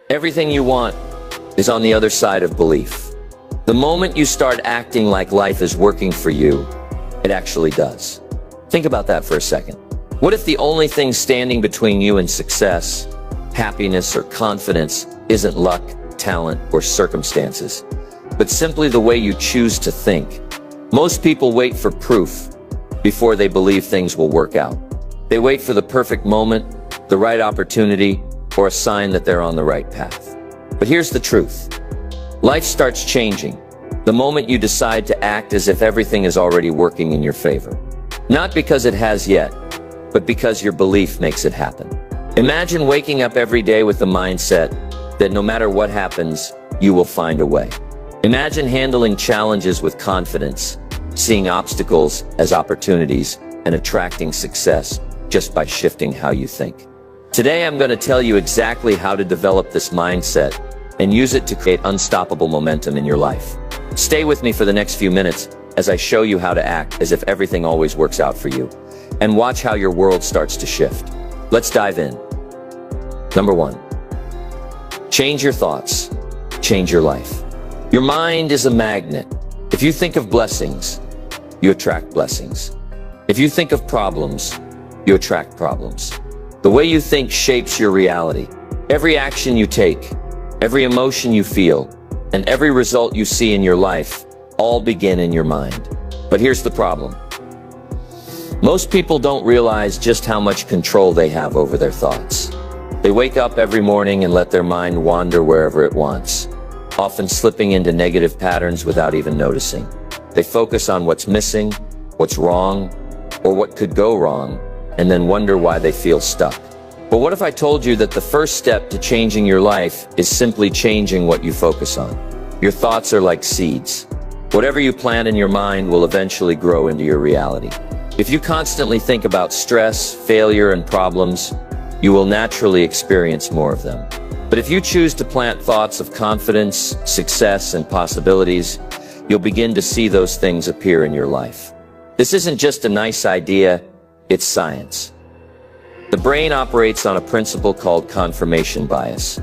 Everything you want is on the other side of belief. The moment you start acting like life is working for you, it actually does. Think about that for a second. What if the only thing standing between you and success, happiness, or confidence isn't luck, talent, or circumstances, but simply the way you choose to think? Most people wait for proof before they believe things will work out. They wait for the perfect moment, the right opportunity, or a sign that they're on the right path. But here's the truth. Life starts changing the moment you decide to act as if everything is already working in your favor. Not because it has yet, but because your belief makes it happen. Imagine waking up every day with the mindset that no matter what happens, you will find a way. Imagine handling challenges with confidence, seeing obstacles as opportunities, and attracting success just by shifting how you think. Today, I'm going to tell you exactly how to develop this mindset and use it to create unstoppable momentum in your life. Stay with me for the next few minutes as I show you how to act as if everything always works out for you, and watch how your world starts to shift. Let's dive in. Number 1. Change your thoughts. Change your life. Your mind is a magnet. If you think of blessings, you attract blessings. If you think of problems, you attract problems. The way you think shapes your reality. Every action you take, every emotion you feel, and every result you see in your life all begin in your mind. But here's the problem. Most people don't realize just how much control they have over their thoughts. They wake up every morning and let their mind wander wherever it wants, often slipping into negative patterns without even noticing. They focus on what's missing, what's wrong, or what could go wrong, and then wonder why they feel stuck. But what if I told you that the first step to changing your life is simply changing what you focus on? Your thoughts are like seeds. Whatever you plant in your mind will eventually grow into your reality. If you constantly think about stress, failure, and problems, you will naturally experience more of them. But if you choose to plant thoughts of confidence, success, and possibilities, you'll begin to see those things appear in your life. This isn't just a nice idea, it's science. The brain operates on a principle called confirmation bias,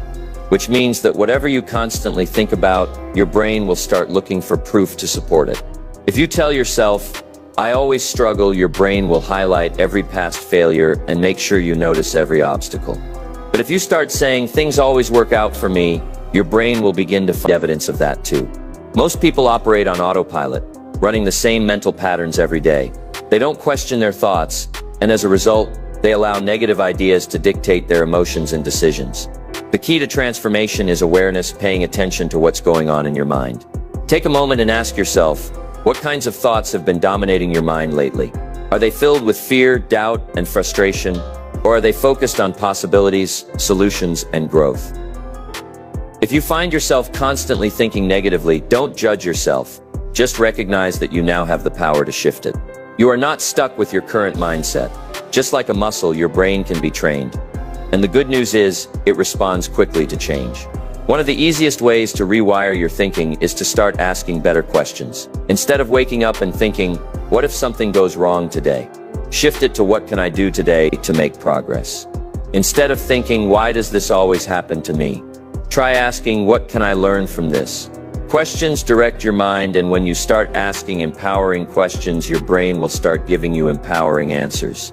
which means that whatever you constantly think about, your brain will start looking for proof to support it. If you tell yourself, "I always struggle," your brain will highlight every past failure and make sure you notice every obstacle. But if you start saying, "Things always work out for me," your brain will begin to find evidence of that too. Most people operate on autopilot, running the same mental patterns every day. They don't question their thoughts, and as a result, they allow negative ideas to dictate their emotions and decisions. The key to transformation is awareness, paying attention to what's going on in your mind. Take a moment and ask yourself, what kinds of thoughts have been dominating your mind lately? Are they filled with fear, doubt, and frustration? Or are they focused on possibilities, solutions, and growth? If you find yourself constantly thinking negatively, don't judge yourself. Just recognize that you now have the power to shift it. You are not stuck with your current mindset. Just like a muscle, your brain can be trained. And the good news is, it responds quickly to change. One of the easiest ways to rewire your thinking is to start asking better questions. Instead of waking up and thinking, "What if something goes wrong today?" Shift it to, "What can I do today to make progress?" Instead of thinking, "Why does this always happen to me?" Try asking, "What can I learn from this?" Questions direct your mind, and when you start asking empowering questions, your brain will start giving you empowering answers.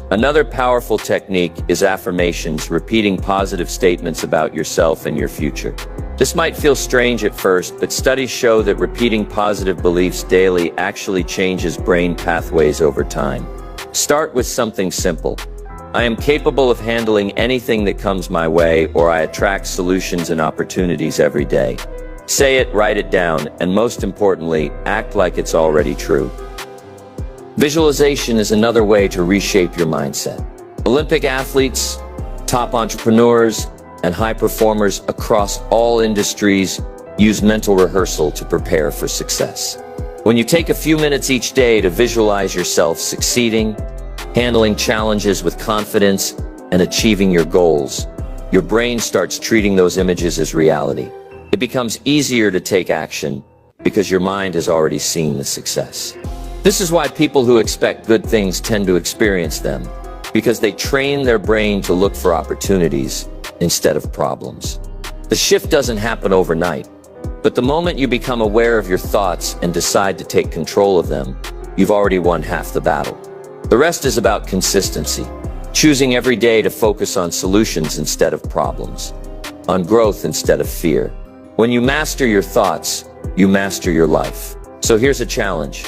Another powerful technique is affirmations, repeating positive statements about yourself and your future. This might feel strange at first, but studies show that repeating positive beliefs daily actually changes brain pathways over time. Start with something simple. "I am capable of handling anything that comes my way," or "I attract solutions and opportunities every day." Say it, write it down, and most importantly, act like it's already true. Visualization is another way to reshape your mindset. Olympic athletes, top entrepreneurs, and high performers across all industries use mental rehearsal to prepare for success. When you take a few minutes each day to visualize yourself succeeding, handling challenges with confidence, and achieving your goals, your brain starts treating those images as reality. It becomes easier to take action because your mind has already seen the success. This is why people who expect good things tend to experience them, because they train their brain to look for opportunities instead of problems. The shift doesn't happen overnight, but the moment you become aware of your thoughts and decide to take control of them, you've already won half the battle. The rest is about consistency, choosing every day to focus on solutions instead of problems, on growth instead of fear. When you master your thoughts, you master your life. So here's a challenge.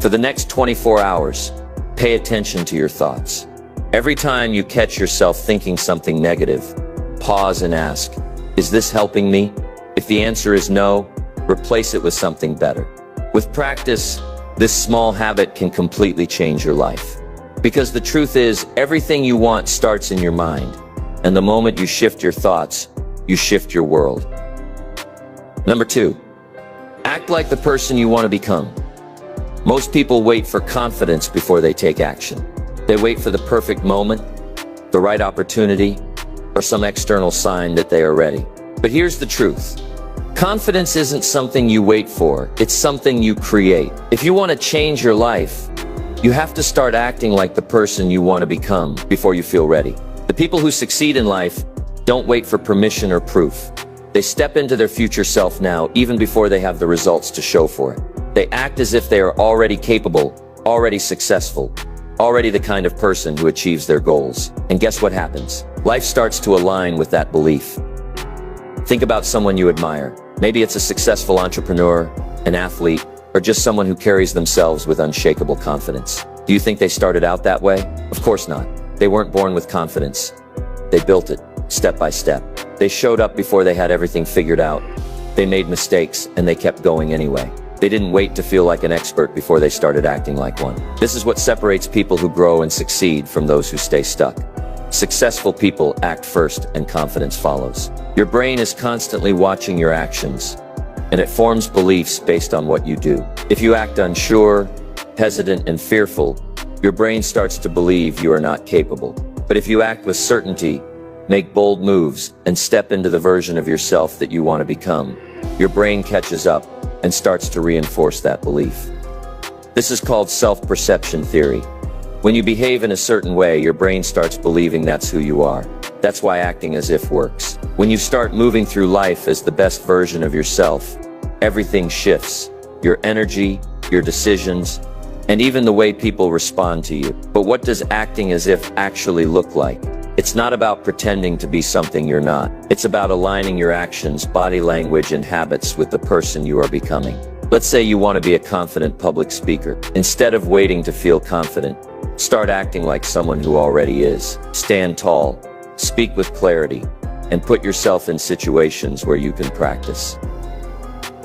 For the next 24 hours, pay attention to your thoughts. Every time you catch yourself thinking something negative, pause and ask, is this helping me? If the answer is no, replace it with something better. With practice, this small habit can completely change your life. Because the truth is, everything you want starts in your mind. And the moment you shift your thoughts, you shift your world. Number 2, act like the person you want to become. Most people wait for confidence before they take action. They wait for the perfect moment, the right opportunity, or some external sign that they are ready. But here's the truth. Confidence isn't something you wait for, it's something you create. If you want to change your life, you have to start acting like the person you want to become before you feel ready. The people who succeed in life don't wait for permission or proof. They step into their future self now, even before they have the results to show for it. They act as if they are already capable, already successful, already the kind of person who achieves their goals. And guess what happens? Life starts to align with that belief. Think about someone you admire. Maybe it's a successful entrepreneur, an athlete, or just someone who carries themselves with unshakable confidence. Do you think they started out that way? Of course not. They weren't born with confidence. They built it, step by step. They showed up before they had everything figured out. They made mistakes, and they kept going anyway. They didn't wait to feel like an expert before they started acting like one. This is what separates people who grow and succeed from those who stay stuck. Successful people act first and confidence follows. Your brain is constantly watching your actions, and it forms beliefs based on what you do. If you act unsure, hesitant, and fearful, your brain starts to believe you are not capable. But if you act with certainty, make bold moves, and step into the version of yourself that you want to become, your brain catches up and starts to reinforce that belief. This is called self-perception theory. When you behave in a certain way, your brain starts believing that's who you are. That's why acting as if works. When you start moving through life as the best version of yourself, everything shifts. Your energy, your decisions, and even the way people respond to you. But what does acting as if actually look like? It's not about pretending to be something you're not. It's about aligning your actions, body language, and habits with the person you are becoming. Let's say you want to be a confident public speaker. Instead of waiting to feel confident, start acting like someone who already is. Stand tall, speak with clarity, and put yourself in situations where you can practice.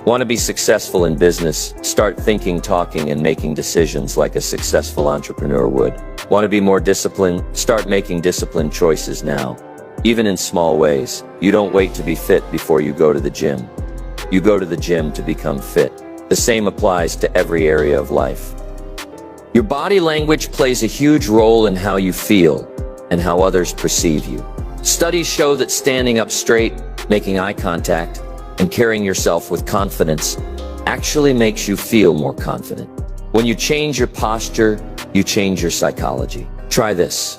Want to be successful in business? Start thinking, talking, and making decisions like a successful entrepreneur would. Want to be more disciplined? Start making disciplined choices now. Even in small ways. You don't wait to be fit before you go to the gym. You go to the gym to become fit. The same applies to every area of life. Your body language plays a huge role in how you feel and how others perceive you. Studies show that standing up straight, making eye contact, and carrying yourself with confidence actually makes you feel more confident. When you change your posture, you change your psychology. Try this.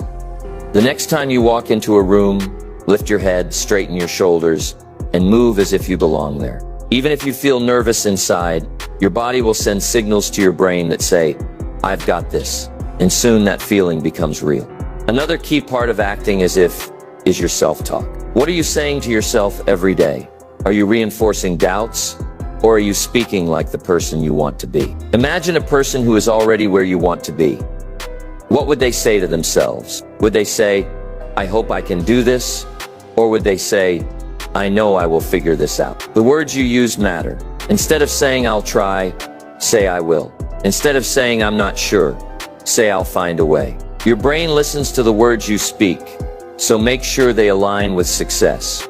The next time you walk into a room, lift your head, straighten your shoulders, and move as if you belong there. Even if you feel nervous inside, your body will send signals to your brain that say, I've got this. And soon that feeling becomes real. Another key part of acting as if is your self-talk. What are you saying to yourself every day? Are you reinforcing doubts, or are you speaking like the person you want to be? Imagine a person who is already where you want to be. What would they say to themselves? Would they say, I hope I can do this? Or would they say, I know I will figure this out? The words you use matter. Instead of saying I'll try, say I will. Instead of saying I'm not sure, say I'll find a way. Your brain listens to the words you speak, so make sure they align with success.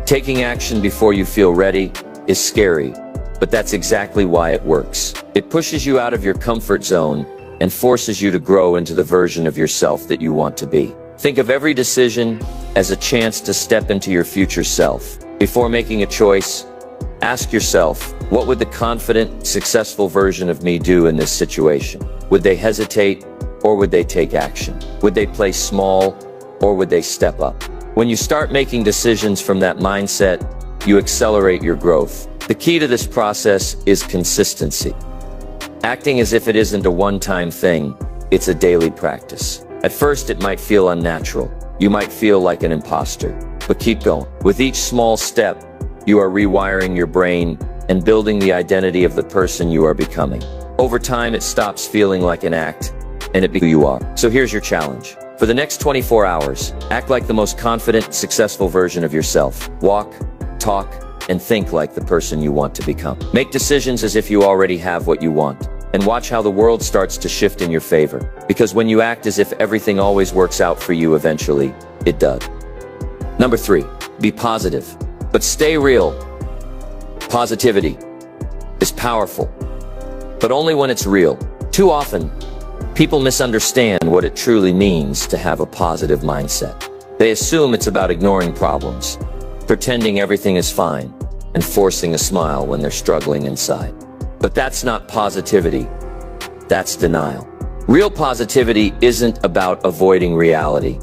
Taking action before you feel ready is scary, but that's exactly why it works. It pushes you out of your comfort zone and forces you to grow into the version of yourself that you want to be. Think of every decision as a chance to step into your future self. Before making a choice, ask yourself, what would the confident, successful version of me do in this situation? Would they hesitate, or would they take action? Would they play small, or would they step up? When you start making decisions from that mindset, you accelerate your growth. The key to this process is consistency. Acting as if it isn't a one-time thing, it's a daily practice. At first, it might feel unnatural. You might feel like an imposter, but keep going. With each small step, you are rewiring your brain and building the identity of the person you are becoming. Over time, it stops feeling like an act, and it becomes who you are. So here's your challenge. For the next 24 hours, act like the most confident, successful version of yourself. Walk, talk, and think like the person you want to become. Make decisions as if you already have what you want, and watch how the world starts to shift in your favor. Because when you act as if everything always works out for you eventually, it does. Number 3, be positive, but stay real. Positivity is powerful, but only when it's real. Too often, people misunderstand what it truly means to have a positive mindset. They assume it's about ignoring problems, pretending everything is fine, and forcing a smile when they're struggling inside. But that's not positivity, that's denial. Real positivity isn't about avoiding reality.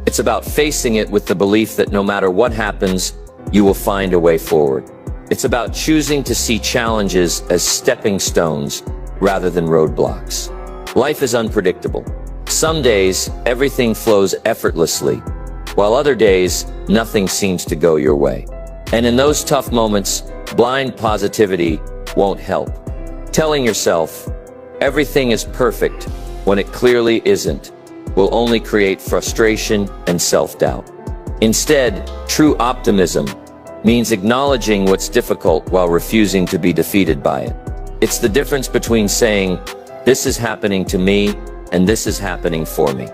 It's about facing it with the belief that no matter what happens, you will find a way forward. It's about choosing to see challenges as stepping stones rather than roadblocks. Life is unpredictable. Some days, everything flows effortlessly, while other days, nothing seems to go your way. And in those tough moments, blind positivity won't help. Telling yourself, everything is perfect, when it clearly isn't, will only create frustration and self-doubt. Instead, true optimism means acknowledging what's difficult while refusing to be defeated by it. It's the difference between saying, "This is happening to me," and "This is happening for me."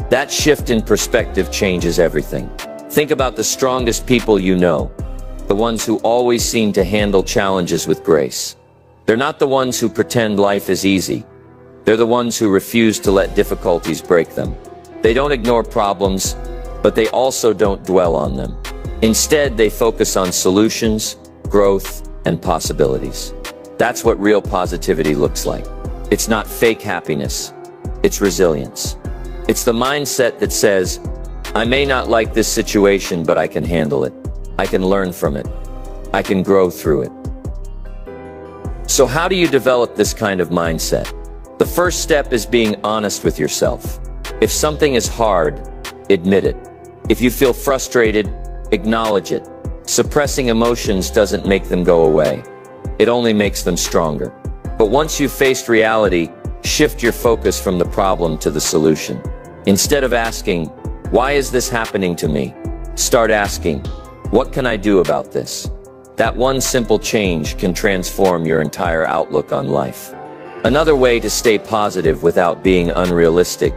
That shift in perspective changes everything. Think about the strongest people you know, the ones who always seem to handle challenges with grace. They're not the ones who pretend life is easy. They're the ones who refuse to let difficulties break them. They don't ignore problems, but they also don't dwell on them. Instead, they focus on solutions, growth, and possibilities. That's what real positivity looks like. It's not fake happiness, it's resilience. It's the mindset that says, I may not like this situation, but I can handle it. I can learn from it. I can grow through it. So how do you develop this kind of mindset? The first step is being honest with yourself. If something is hard, admit it. If you feel frustrated, acknowledge it. Suppressing emotions doesn't make them go away. It only makes them stronger. But once you've faced reality, shift your focus from the problem to the solution. Instead of asking, why is this happening to me? Start asking, what can I do about this? That one simple change can transform your entire outlook on life. Another way to stay positive without being unrealistic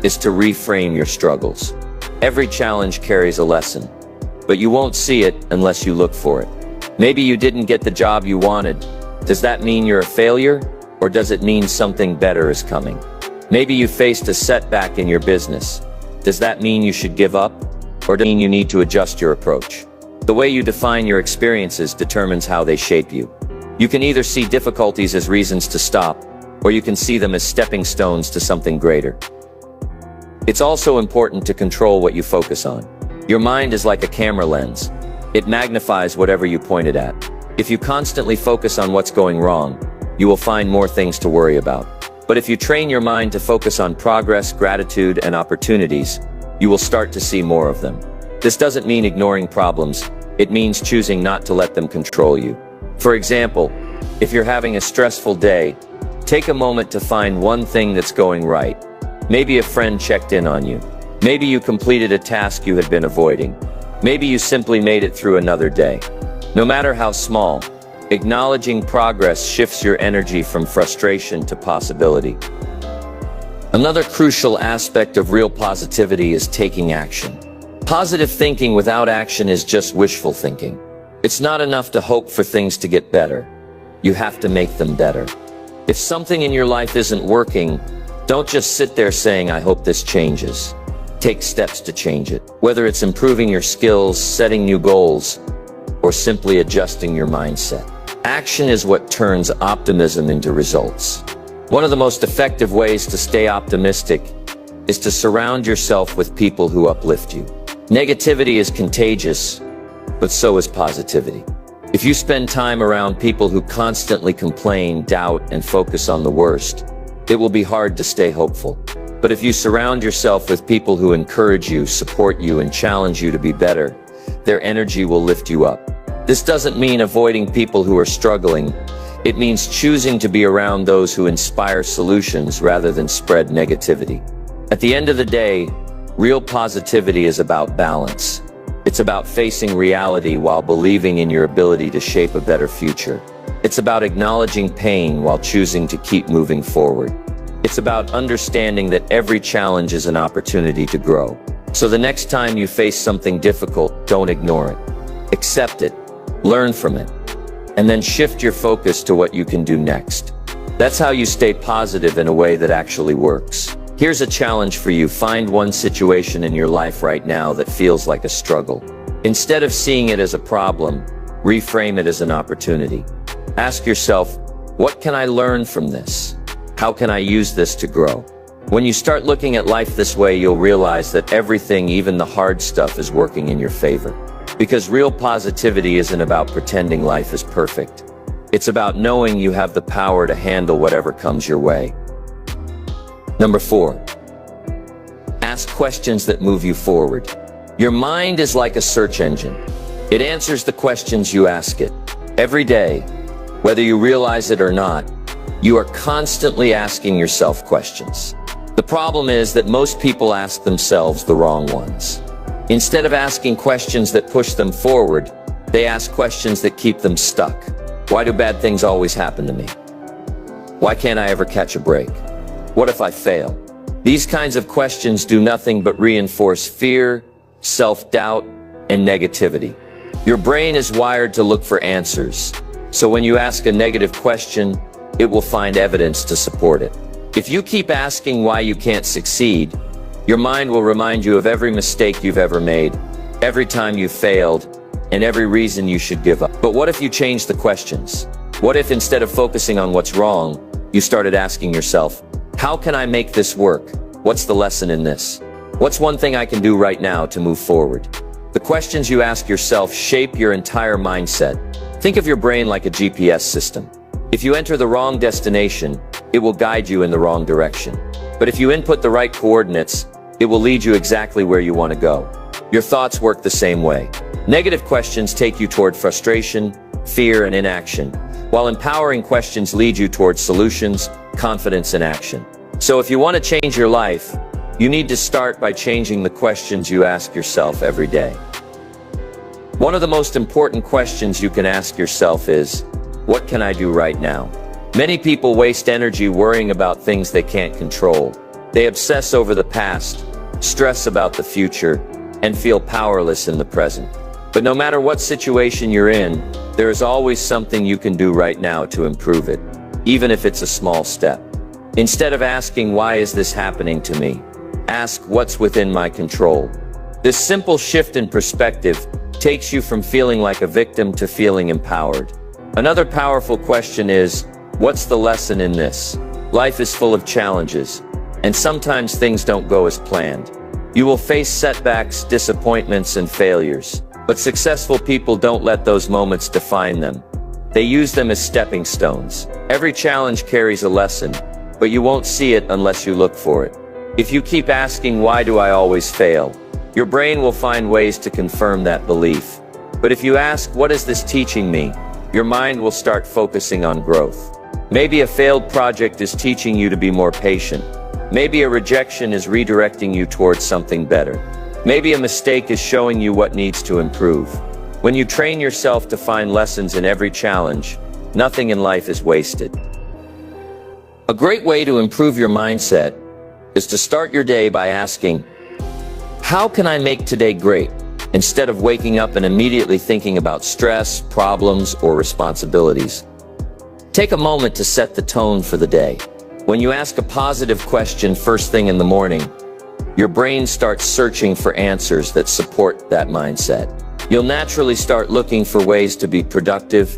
is to reframe your struggles. Every challenge carries a lesson, but you won't see it unless you look for it. Maybe you didn't get the job you wanted. Does that mean you're a failure? Or does it mean something better is coming? Maybe you faced a setback in your business. Does that mean you should give up? Or does it mean you need to adjust your approach? The way you define your experiences determines how they shape you. You can either see difficulties as reasons to stop, or you can see them as stepping stones to something greater. It's also important to control what you focus on. Your mind is like a camera lens. It magnifies whatever you point it at. If you constantly focus on what's going wrong, you will find more things to worry about. But if you train your mind to focus on progress, gratitude, and opportunities, you will start to see more of them. This doesn't mean ignoring problems. It means choosing not to let them control you. For example, if you're having a stressful day, take a moment to find one thing that's going right. Maybe a friend checked in on you. Maybe you completed a task you had been avoiding. Maybe you simply made it through another day. No matter how small, acknowledging progress shifts your energy from frustration to possibility. Another crucial aspect of real positivity is taking action. Positive thinking without action is just wishful thinking. It's not enough to hope for things to get better. You have to make them better. If something in your life isn't working, don't just sit there saying, I hope this changes. Take steps to change it. Whether it's improving your skills, setting new goals, or simply adjusting your mindset. Action is what turns optimism into results. One of the most effective ways to stay optimistic is to surround yourself with people who uplift you. Negativity is contagious, but so is positivity. If you spend time around people who constantly complain, doubt, and focus on the worst, it will be hard to stay hopeful. But if you surround yourself with people who encourage you, support you, and challenge you to be better, their energy will lift you up. This doesn't mean avoiding people who are struggling. It means choosing to be around those who inspire solutions rather than spread negativity. At the end of the day, real positivity is about balance. It's about facing reality while believing in your ability to shape a better future. It's about acknowledging pain while choosing to keep moving forward. It's about understanding that every challenge is an opportunity to grow. So the next time you face something difficult, don't ignore it. Accept it, learn from it, and then shift your focus to what you can do next. That's how you stay positive in a way that actually works. Here's a challenge for you. Find one situation in your life right now that feels like a struggle. Instead of seeing it as a problem, reframe it as an opportunity. Ask yourself, what can I learn from this? How can I use this to grow? When you start looking at life this way, you'll realize that everything, even the hard stuff, is working in your favor. Because real positivity isn't about pretending life is perfect. It's about knowing you have the power to handle whatever comes your way. Number 4, ask questions that move you forward. Your mind is like a search engine. It answers the questions you ask it. Every day, whether you realize it or not, you are constantly asking yourself questions. The problem is that most people ask themselves the wrong ones. Instead of asking questions that push them forward, they ask questions that keep them stuck. Why do bad things always happen to me? Why can't I ever catch a break? What if I fail? These kinds of questions do nothing but reinforce fear, self-doubt, and negativity. Your brain is wired to look for answers. So when you ask a negative question, it will find evidence to support it. If you keep asking why you can't succeed, your mind will remind you of every mistake you've ever made, every time you failed, and every reason you should give up. But what if you change the questions? What if instead of focusing on what's wrong, you started asking yourself, how can I make this work? What's the lesson in this? What's one thing I can do right now to move forward? The questions you ask yourself shape your entire mindset. Think of your brain like a GPS system. If you enter the wrong destination, it will guide you in the wrong direction. But if you input the right coordinates, it will lead you exactly where you want to go. Your thoughts work the same way. Negative questions take you toward frustration, fear, and inaction, while empowering questions lead you toward solutions, confidence, and action. So if you want to change your life, you need to start by changing the questions you ask yourself every day. One of the most important questions you can ask yourself is, what can I do right now? Many people waste energy worrying about things they can't control. They obsess over the past, stress about the future, and feel powerless in the present. But no matter what situation you're in, there is always something you can do right now to improve it, even if it's a small step. Instead of asking, why is this happening to me? Ask, what's within my control? This simple shift in perspective takes you from feeling like a victim to feeling empowered. Another powerful question is, what's the lesson in this? Life is full of challenges, and sometimes things don't go as planned. You will face setbacks, disappointments, and failures. But successful people don't let those moments define them. They use them as stepping stones. Every challenge carries a lesson, but you won't see it unless you look for it. If you keep asking, why do I always fail? Your brain will find ways to confirm that belief. But if you ask, what is this teaching me? Your mind will start focusing on growth. Maybe a failed project is teaching you to be more patient. Maybe a rejection is redirecting you towards something better. Maybe a mistake is showing you what needs to improve. When you train yourself to find lessons in every challenge, nothing in life is wasted. A great way to improve your mindset is to start your day by asking, how can I make today great? Instead of waking up and immediately thinking about stress, problems, or responsibilities. Take a moment to set the tone for the day. When you ask a positive question first thing in the morning, your brain starts searching for answers that support that mindset. You'll naturally start looking for ways to be productive,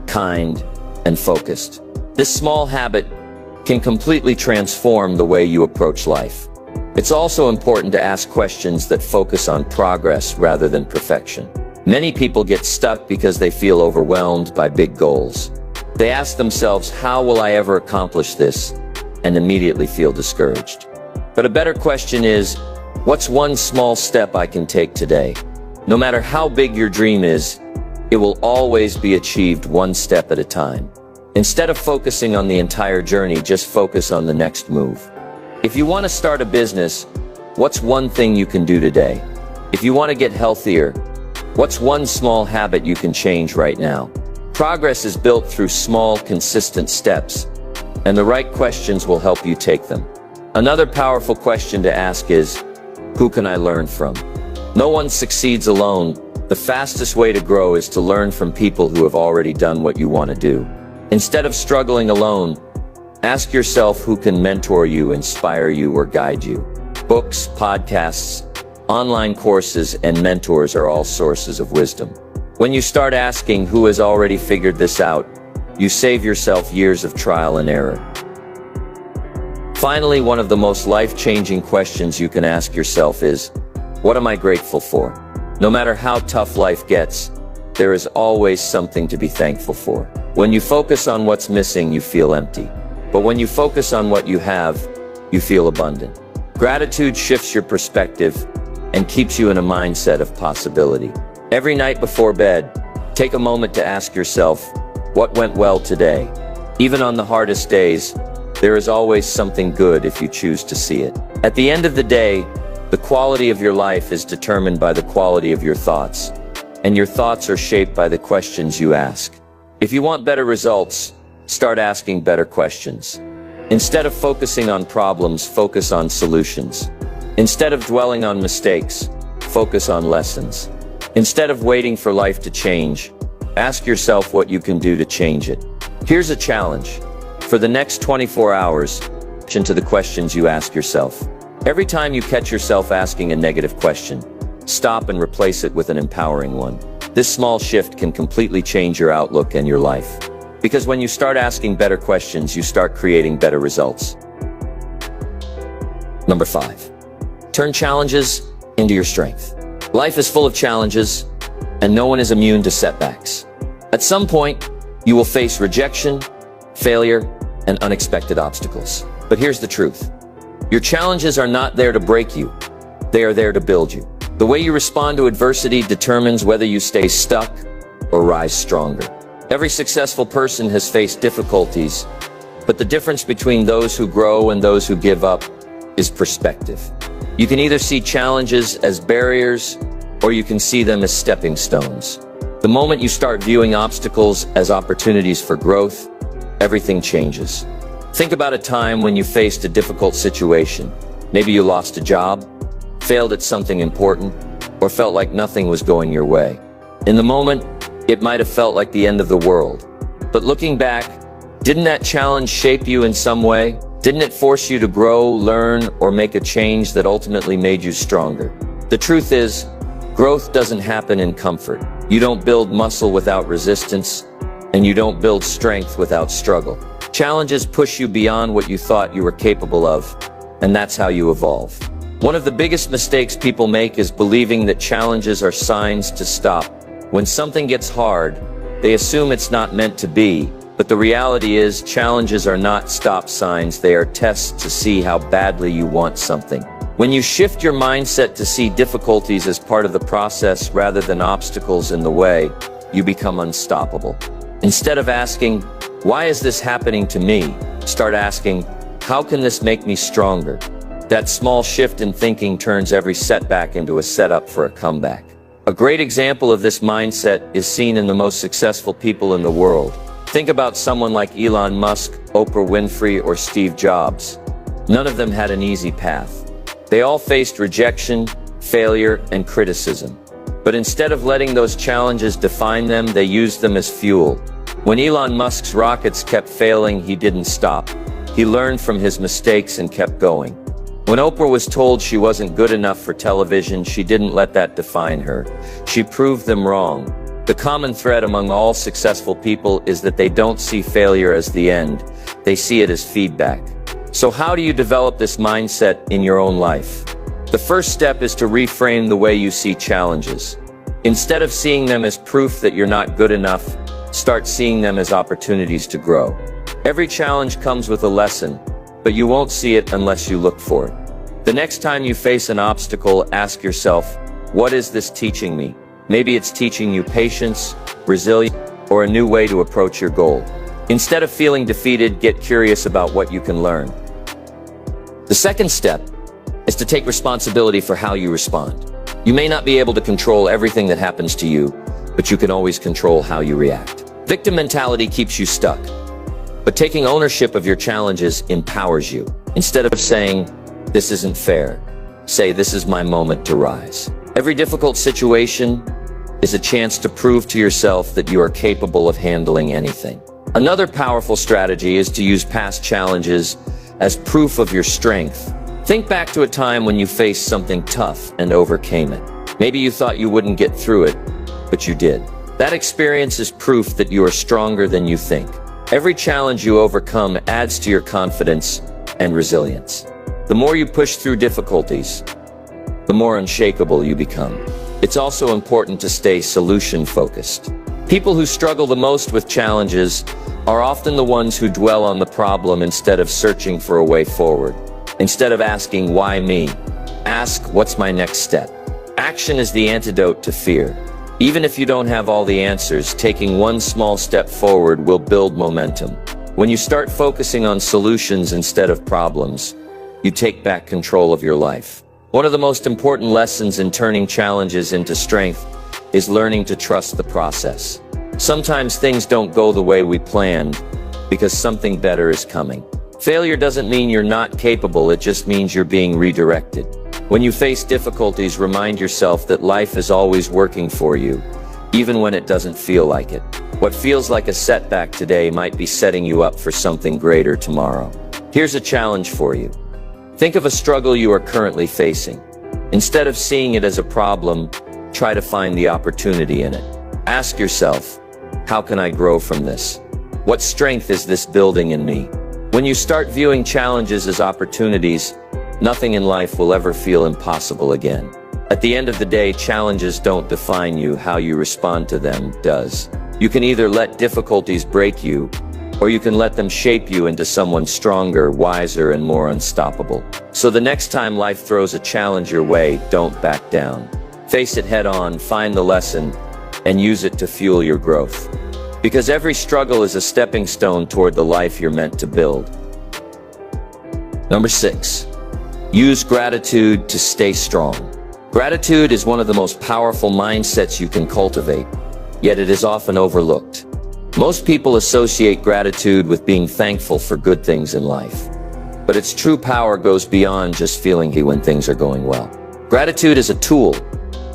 kind, and focused. This small habit can completely transform the way you approach life. It's also important to ask questions that focus on progress rather than perfection. Many people get stuck because they feel overwhelmed by big goals. They ask themselves, how will I ever accomplish this? And immediately feel discouraged. But a better question is, what's one small step I can take today? No matter how big your dream is, it will always be achieved one step at a time. Instead of focusing on the entire journey, just focus on the next move. If you want to start a business, what's one thing you can do today? If you want to get healthier, what's one small habit you can change right now? Progress is built through small, consistent steps, and the right questions will help you take them. Another powerful question to ask is, who can I learn from? No one succeeds alone. The fastest way to grow is to learn from people who have already done what you want to do. Instead of struggling alone, ask yourself who can mentor you, inspire you, or guide you. Books, podcasts, online courses, and mentors are all sources of wisdom. When you start asking who has already figured this out, you save yourself years of trial and error. Finally, one of the most life-changing questions you can ask yourself is, what am I grateful for? No matter how tough life gets, there is always something to be thankful for. When you focus on what's missing, you feel empty. But when you focus on what you have, you feel abundant. Gratitude shifts your perspective and keeps you in a mindset of possibility. Every night before bed, take a moment to ask yourself, what went well today? Even on the hardest days, there is always something good if you choose to see it. At the end of the day, the quality of your life is determined by the quality of your thoughts, and your thoughts are shaped by the questions you ask. If you want better results, start asking better questions. Instead of focusing on problems, focus on solutions. Instead of dwelling on mistakes, focus on lessons. Instead of waiting for life to change, ask yourself what you can do to change it. Here's a challenge. For the next 24 hours, into the questions you ask yourself. Every time you catch yourself asking a negative question, stop and replace it with an empowering one. This small shift can completely change your outlook and your life. Because when you start asking better questions, you start creating better results. Number 5. Turn challenges into your strength. Life is full of challenges, and no one is immune to setbacks. At some point, you will face rejection, failure, and unexpected obstacles. But here's the truth. Your challenges are not there to break you. They are there to build you. The way you respond to adversity determines whether you stay stuck or rise stronger. Every successful person has faced difficulties, but the difference between those who grow and those who give up is perspective. You can either see challenges as barriers, or you can see them as stepping stones. The moment you start viewing obstacles as opportunities for growth, everything changes. Think about a time when you faced a difficult situation. Maybe you lost a job, failed at something important, or felt like nothing was going your way. In the moment, it might have felt like the end of the world. But looking back, didn't that challenge shape you in some way? Didn't it force you to grow, learn, or make a change that ultimately made you stronger? The truth is, growth doesn't happen in comfort. You don't build muscle without resistance, and you don't build strength without struggle. Challenges push you beyond what you thought you were capable of, and that's how you evolve. One of the biggest mistakes people make is believing that challenges are signs to stop. When something gets hard, they assume it's not meant to be, but the reality is challenges are not stop signs, they are tests to see how badly you want something. When you shift your mindset to see difficulties as part of the process rather than obstacles in the way, you become unstoppable. Instead of asking, why is this happening to me? Start asking, how can this make me stronger? That small shift in thinking turns every setback into a setup for a comeback. A great example of this mindset is seen in the most successful people in the world. Think about someone like Elon Musk, Oprah Winfrey, or Steve Jobs. None of them had an easy path. They all faced rejection, failure, and criticism. But instead of letting those challenges define them, they used them as fuel. When Elon Musk's rockets kept failing, he didn't stop. He learned from his mistakes and kept going. When Oprah was told she wasn't good enough for television, she didn't let that define her. She proved them wrong. The common thread among all successful people is that they don't see failure as the end. They see it as feedback. So how do you develop this mindset in your own life? The first step is to reframe the way you see challenges. Instead of seeing them as proof that you're not good enough, start seeing them as opportunities to grow. Every challenge comes with a lesson, but you won't see it unless you look for it. The next time you face an obstacle, ask yourself, what is this teaching me? Maybe it's teaching you patience, resilience, or a new way to approach your goal. Instead of feeling defeated, get curious about what you can learn. The second step is to take responsibility for how you respond. You may not be able to control everything that happens to you, but you can always control how you react. Victim mentality keeps you stuck, but taking ownership of your challenges empowers you. Instead of saying, this isn't fair, say, this is my moment to rise. Every difficult situation is a chance to prove to yourself that you are capable of handling anything. Another powerful strategy is to use past challenges as proof of your strength. Think back to a time when you faced something tough and overcame it. Maybe you thought you wouldn't get through it, but you did. That experience is proof that you are stronger than you think. Every challenge you overcome adds to your confidence and resilience. The more you push through difficulties, the more unshakable you become. It's also important to stay solution-focused. People who struggle the most with challenges are often the ones who dwell on the problem instead of searching for a way forward. Instead of asking, why me? Ask, what's my next step? Action is the antidote to fear. Even if you don't have all the answers, taking one small step forward will build momentum. When you start focusing on solutions instead of problems, you take back control of your life. One of the most important lessons in turning challenges into strength is learning to trust the process. Sometimes things don't go the way we planned because something better is coming. Failure doesn't mean you're not capable, it just means you're being redirected. When you face difficulties, remind yourself that life is always working for you, even when it doesn't feel like it. What feels like a setback today might be setting you up for something greater tomorrow. Here's a challenge for you. Think of a struggle you are currently facing. Instead of seeing it as a problem, try to find the opportunity in it. Ask yourself, how can I grow from this? What strength is this building in me? When you start viewing challenges as opportunities, nothing in life will ever feel impossible again. At the end of the day, challenges don't define you, how you respond to them does. You can either let difficulties break you, or you can let them shape you into someone stronger, wiser, and more unstoppable. So the next time life throws a challenge your way, don't back down. Face it head on, find the lesson, and use it to fuel your growth. Because every struggle is a stepping stone toward the life you're meant to build. Number 6, use gratitude to stay strong. Gratitude is one of the most powerful mindsets you can cultivate, yet it is often overlooked. Most people associate gratitude with being thankful for good things in life. But its true power goes beyond just feeling happy when things are going well. Gratitude is a tool,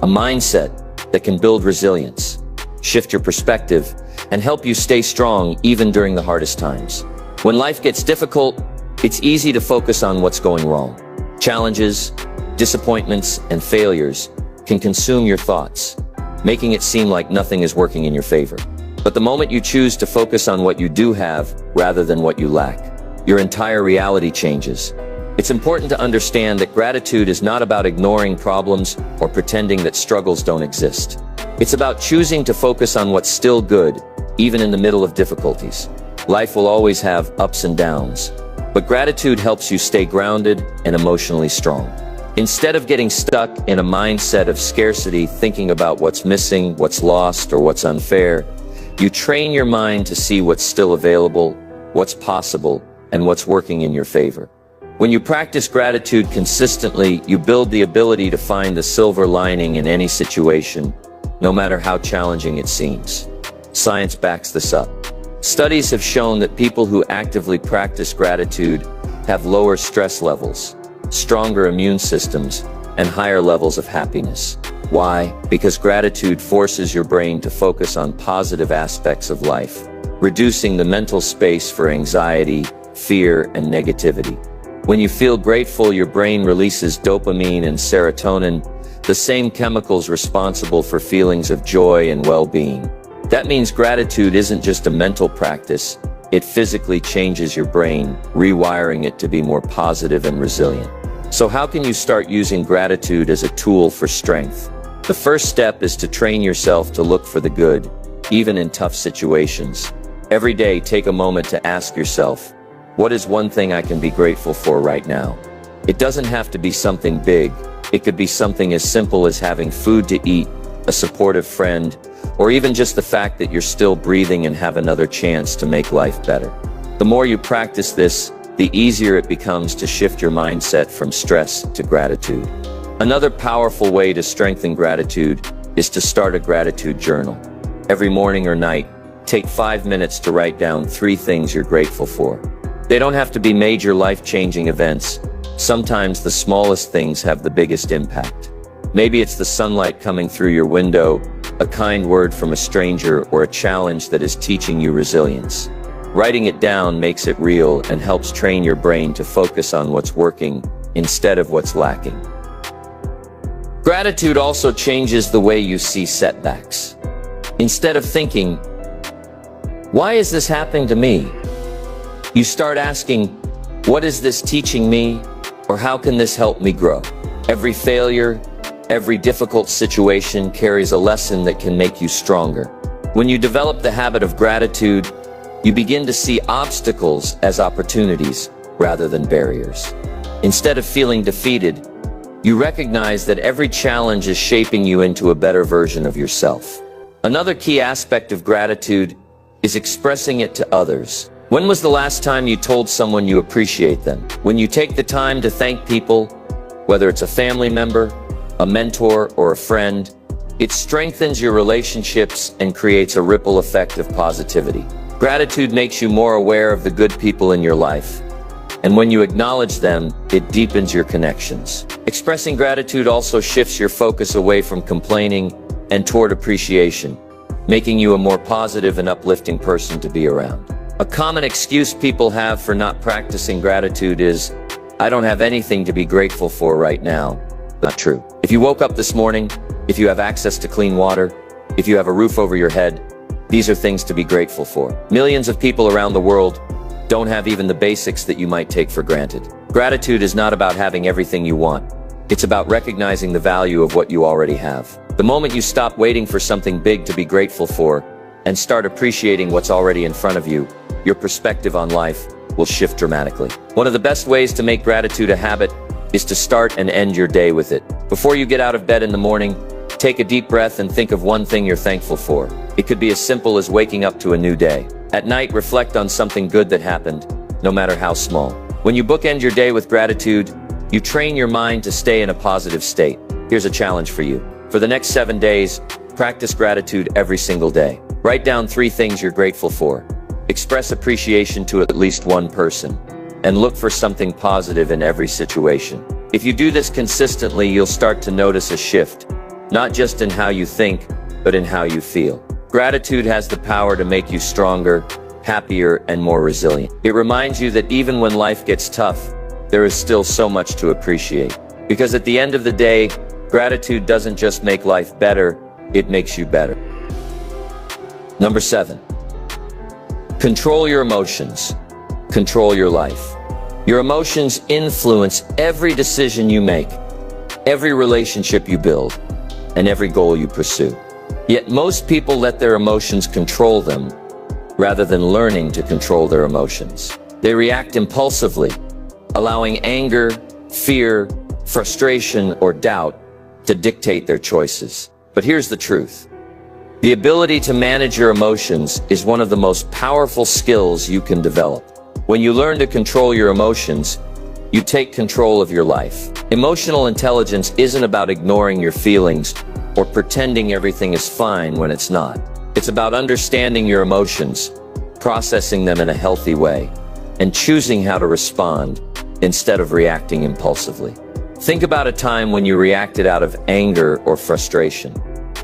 a mindset that can build resilience, shift your perspective, and help you stay strong even during the hardest times. When life gets difficult, it's easy to focus on what's going wrong. Challenges, disappointments, and failures can consume your thoughts, making it seem like nothing is working in your favor. But the moment you choose to focus on what you do have rather than what you lack, your entire reality changes. It's important to understand that gratitude is not about ignoring problems or pretending that struggles don't exist. It's about choosing to focus on what's still good, even in the middle of difficulties. Life will always have ups and downs, but gratitude helps you stay grounded and emotionally strong. Instead of getting stuck in a mindset of scarcity, thinking about what's missing, what's lost, or what's unfair, you train your mind to see what's still available, what's possible, and what's working in your favor. When you practice gratitude consistently, you build the ability to find the silver lining in any situation, no matter how challenging it seems. Science backs this up. Studies have shown that people who actively practice gratitude have lower stress levels, stronger immune systems, and higher levels of happiness. Why? Because gratitude forces your brain to focus on positive aspects of life, reducing the mental space for anxiety, fear, and negativity. When you feel grateful, your brain releases dopamine and serotonin, the same chemicals responsible for feelings of joy and well-being. That means gratitude isn't just a mental practice, it physically changes your brain, rewiring it to be more positive and resilient. So how can you start using gratitude as a tool for strength? The first step is to train yourself to look for the good, even in tough situations. Every day, take a moment to ask yourself, what is one thing I can be grateful for right now? It doesn't have to be something big. It could be something as simple as having food to eat, a supportive friend, or even just the fact that you're still breathing and have another chance to make life better. The more you practice this, the easier it becomes to shift your mindset from stress to gratitude. Another powerful way to strengthen gratitude is to start a gratitude journal. Every morning or night, take 5 minutes to write down 3 things you're grateful for. They don't have to be major life-changing events. Sometimes the smallest things have the biggest impact. Maybe it's the sunlight coming through your window, a kind word from a stranger, or a challenge that is teaching you resilience. Writing it down makes it real and helps train your brain to focus on what's working instead of what's lacking. Gratitude also changes the way you see setbacks. Instead of thinking, why is this happening to me? You start asking, what is this teaching me? Or how can this help me grow? Every failure, every difficult situation carries a lesson that can make you stronger. When you develop the habit of gratitude, you begin to see obstacles as opportunities rather than barriers. Instead of feeling defeated, you recognize that every challenge is shaping you into a better version of yourself. Another key aspect of gratitude is expressing it to others. When was the last time you told someone you appreciate them? When you take the time to thank people, whether it's a family member, a mentor, or a friend, it strengthens your relationships and creates a ripple effect of positivity. Gratitude makes you more aware of the good people in your life, and when you acknowledge them, it deepens your connections. Expressing gratitude also shifts your focus away from complaining and toward appreciation, making you a more positive and uplifting person to be around. A common excuse people have for not practicing gratitude is, I don't have anything to be grateful for right now. Not true. If you woke up this morning, if you have access to clean water, if you have a roof over your head, these are things to be grateful for. Millions of people around the world don't have even the basics that you might take for granted. Gratitude is not about having everything you want. It's about recognizing the value of what you already have. The moment you stop waiting for something big to be grateful for and start appreciating what's already in front of you, your perspective on life will shift dramatically. One of the best ways to make gratitude a habit is to start and end your day with it. Before you get out of bed in the morning, take a deep breath and think of one thing you're thankful for. It could be as simple as waking up to a new day. At night, reflect on something good that happened, no matter how small. When you bookend your day with gratitude, you train your mind to stay in a positive state. Here's a challenge for you. For the next 7 days, practice gratitude every single day. Write down 3 things you're grateful for. Express appreciation to at least one person, and look for something positive in every situation. If you do this consistently, you'll start to notice a shift, not just in how you think, but in how you feel. Gratitude has the power to make you stronger, happier, and more resilient. It reminds you that even when life gets tough, there is still so much to appreciate. Because at the end of the day, gratitude doesn't just make life better, it makes you better. Number 7. Control your emotions. Control your life. Your emotions influence every decision you make, every relationship you build, and every goal you pursue. Yet most people let their emotions control them, rather than learning to control their emotions. They react impulsively, allowing anger, fear, frustration, or doubt to dictate their choices. But here's the truth. The ability to manage your emotions is one of the most powerful skills you can develop. When you learn to control your emotions, you take control of your life. Emotional intelligence isn't about ignoring your feelings or pretending everything is fine when it's not. It's about understanding your emotions, processing them in a healthy way, and choosing how to respond instead of reacting impulsively. Think about a time when you reacted out of anger or frustration.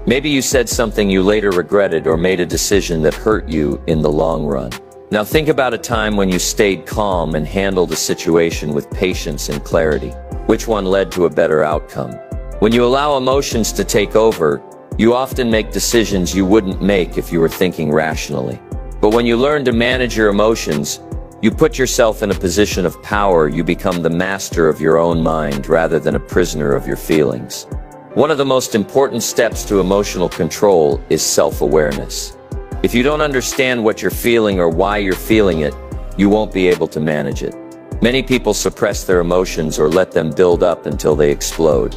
Maybe you said something you later regretted or made a decision that hurt you in the long run. Now think about a time when you stayed calm and handled a situation with patience and clarity. Which one led to a better outcome? When you allow emotions to take over, you often make decisions you wouldn't make if you were thinking rationally. But when you learn to manage your emotions, you put yourself in a position of power. You become the master of your own mind rather than a prisoner of your feelings. One of the most important steps to emotional control is self-awareness. If you don't understand what you're feeling or why you're feeling it, you won't be able to manage it. Many people suppress their emotions or let them build up until they explode,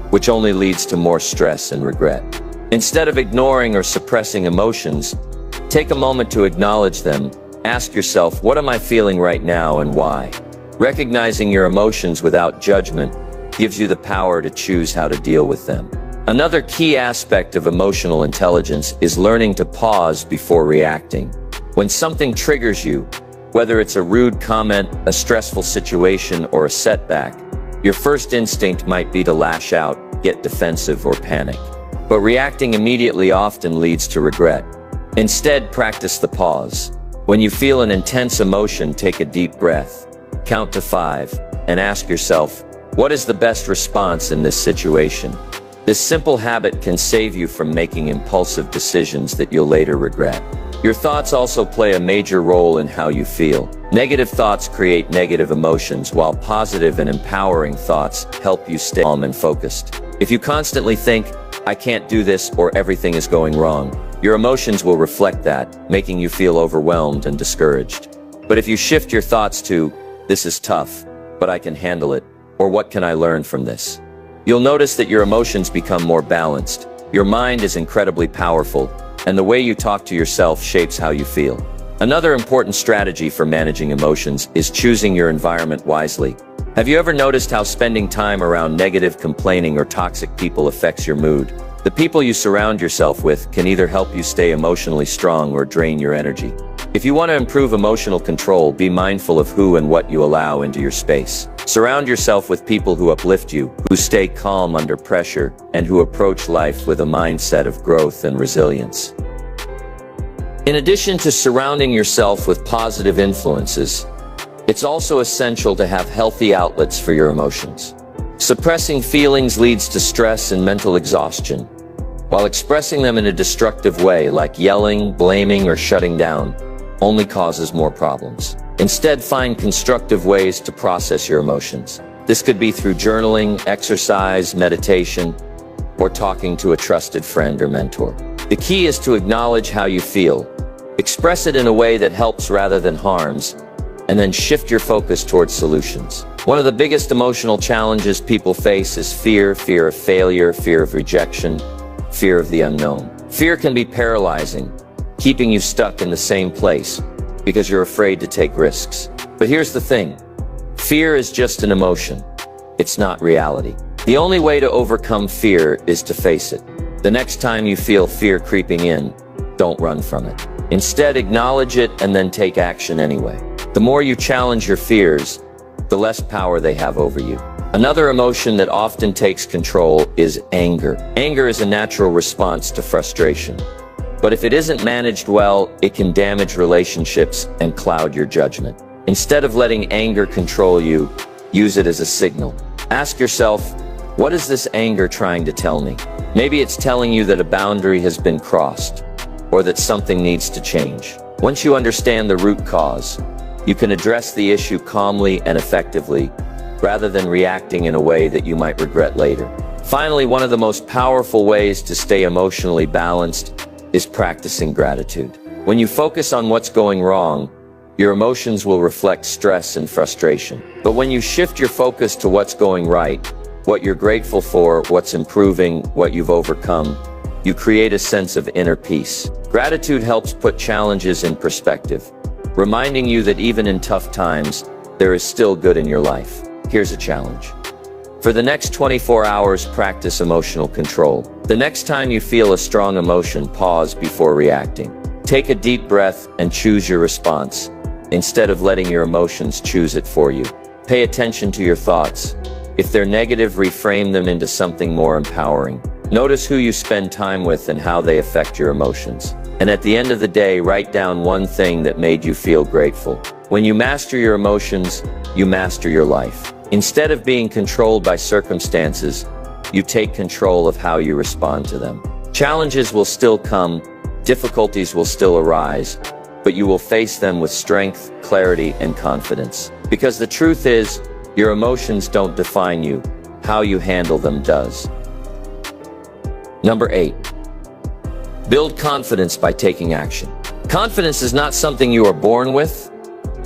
which only leads to more stress and regret. Instead of ignoring or suppressing emotions, take a moment to acknowledge them. Ask yourself, what am I feeling right now and why? Recognizing your emotions without judgment gives you the power to choose how to deal with them. Another key aspect of emotional intelligence is learning to pause before reacting. When something triggers you, whether it's a rude comment, a stressful situation, or a setback, your first instinct might be to lash out, get defensive, or panic. But reacting immediately often leads to regret. Instead, practice the pause. When you feel an intense emotion, take a deep breath, count to 5, and ask yourself, what is the best response in this situation? This simple habit can save you from making impulsive decisions that you'll later regret. Your thoughts also play a major role in how you feel. Negative thoughts create negative emotions, while positive and empowering thoughts help you stay calm and focused. If you constantly think, I can't do this, or everything is going wrong, your emotions will reflect that, making you feel overwhelmed and discouraged. But if you shift your thoughts to, this is tough, but I can handle it, or what can I learn from this? You'll notice that your emotions become more balanced. Your mind is incredibly powerful, and the way you talk to yourself shapes how you feel. Another important strategy for managing emotions is choosing your environment wisely. Have you ever noticed how spending time around negative, complaining, or toxic people affects your mood? The people you surround yourself with can either help you stay emotionally strong or drain your energy. If you want to improve emotional control, be mindful of who and what you allow into your space. Surround yourself with people who uplift you, who stay calm under pressure, and who approach life with a mindset of growth and resilience. In addition to surrounding yourself with positive influences, it's also essential to have healthy outlets for your emotions. Suppressing feelings leads to stress and mental exhaustion, while expressing them in a destructive way, like yelling, blaming, or shutting down, only causes more problems. Instead, find constructive ways to process your emotions. This could be through journaling, exercise, meditation, or talking to a trusted friend or mentor. The key is to acknowledge how you feel, express it in a way that helps rather than harms, and then shift your focus towards solutions. One of the biggest emotional challenges people face is fear of failure, fear of rejection, fear of the unknown. Fear can be paralyzing, keeping you stuck in the same place because you're afraid to take risks. But here's the thing, fear is just an emotion. It's not reality. The only way to overcome fear is to face it. The next time you feel fear creeping in, don't run from it. Instead, acknowledge it and then take action anyway. The more you challenge your fears, the less power they have over you. Another emotion that often takes control is anger. Anger is a natural response to frustration. But if it isn't managed well, it can damage relationships and cloud your judgment. Instead of letting anger control you, use it as a signal. Ask yourself, what is this anger trying to tell me? Maybe it's telling you that a boundary has been crossed, or that something needs to change. Once you understand the root cause, you can address the issue calmly and effectively, rather than reacting in a way that you might regret later. Finally, one of the most powerful ways to stay emotionally balanced is practicing gratitude. When you focus on what's going wrong, your emotions will reflect stress and frustration. But when you shift your focus to what's going right, what you're grateful for, what's improving, what you've overcome, you create a sense of inner peace. Gratitude helps put challenges in perspective, reminding you that even in tough times, there is still good in your life. Here's a challenge. For the next 24 hours, practice emotional control. The next time you feel a strong emotion, pause before reacting. Take a deep breath and choose your response, instead of letting your emotions choose it for you. Pay attention to your thoughts. If they're negative, reframe them into something more empowering. Notice who you spend time with and how they affect your emotions. And at the end of the day, write down one thing that made you feel grateful. When you master your emotions, you master your life. Instead of being controlled by circumstances, you take control of how you respond to them. Challenges will still come, difficulties will still arise, but you will face them with strength, clarity, and confidence. Because the truth is, your emotions don't define you. How you handle them does. Number 8. Build confidence by taking action. Confidence is not something you are born with.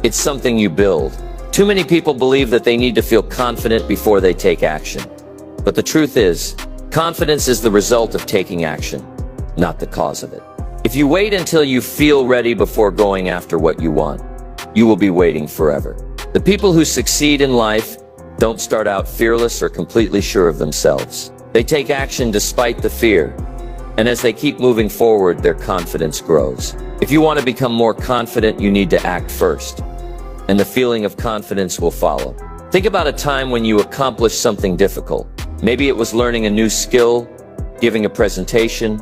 It's something you build. Too many people believe that they need to feel confident before they take action. But the truth is, confidence is the result of taking action, not the cause of it. If you wait until you feel ready before going after what you want, you will be waiting forever. The people who succeed in life don't start out fearless or completely sure of themselves. They take action despite the fear, and as they keep moving forward, their confidence grows. If you want to become more confident, you need to act first, and the feeling of confidence will follow. Think about a time when you accomplished something difficult. Maybe it was learning a new skill, giving a presentation,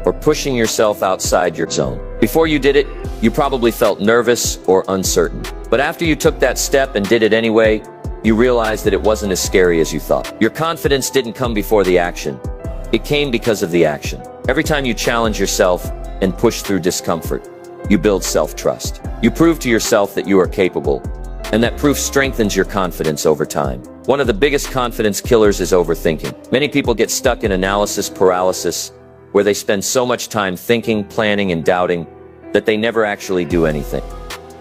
or pushing yourself outside your zone. Before you did it, you probably felt nervous or uncertain. But after you took that step and did it anyway, you realized that it wasn't as scary as you thought. Your confidence didn't come before the action. It came because of the action. Every time you challenge yourself and push through discomfort, you build self-trust. You prove to yourself that you are capable, and that proof strengthens your confidence over time. One of the biggest confidence killers is overthinking. Many people get stuck in analysis paralysis, where they spend so much time thinking, planning, and doubting that they never actually do anything.